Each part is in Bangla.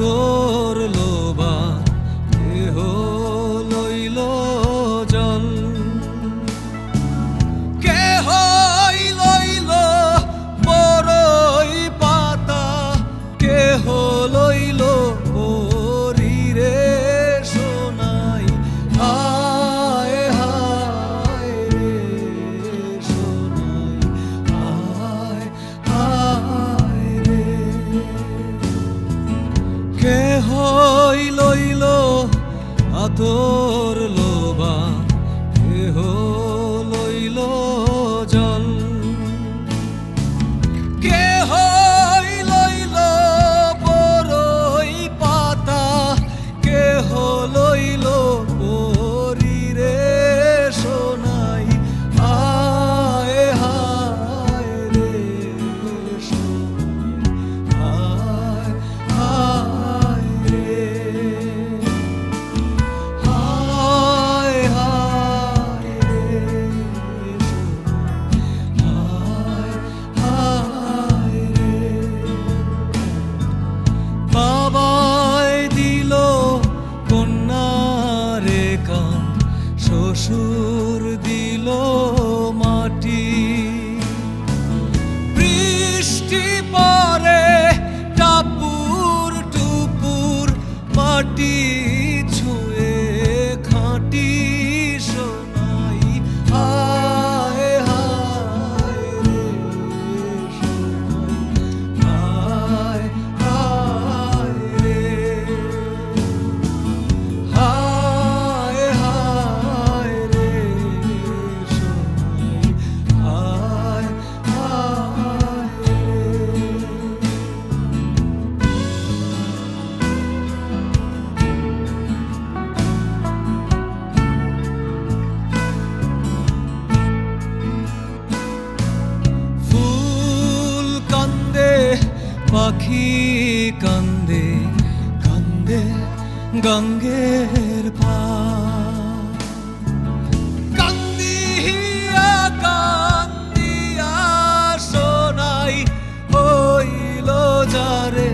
আতর লোবা দেহ লইল জল। কেহ লইল বড়ই পাতা, কেহ লইল রে সোনাই। হায় হায় রে সোনাই, হায় হায় রে। কেহ লইল আতর লোবা কেহ লইল জল। কেহ লইল বড়ই পাতা, কেহ লইল রে সোনাই। হায় হায় রে সোনাই, হায় হায় রে। হায় হায় রে সোনাই, হায় হায় রে। বাবায় দিল কন্যারে কান, শ্বশুর দিল মাটি। বৃষ্টি পরে টাপুর টুপুর, মাটি ছুঁয়ে খাঁটি সোনাই। হায় হায় রে সোনাই, হায় হায় রে। হায় হায় রে সোনাই, হায় হায় রে। ফুল কান্দে পাখি কান্দে, কান্দে গঙ্গের পার। কান্দিয়া কান্দিয়া সোনাই হইল যারে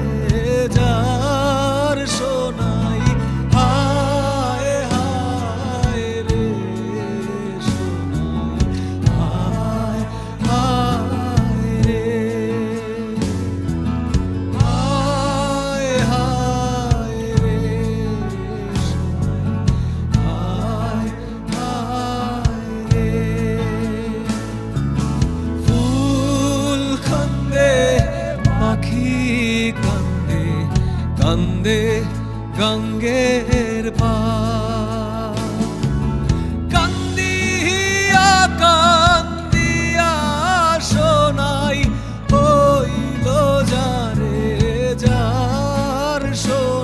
যার সোনাই। হায় হায় রে সোনাই, হায় হায় রে। হায় হায় রে সোনাই, হায় হায় রে। ফুল কান্দে পাখি কান্দে, কান্দে গঙ্গের পার। কান্দিয়া কান্দিয়া সোনাই হইল যারে যার সোনাই।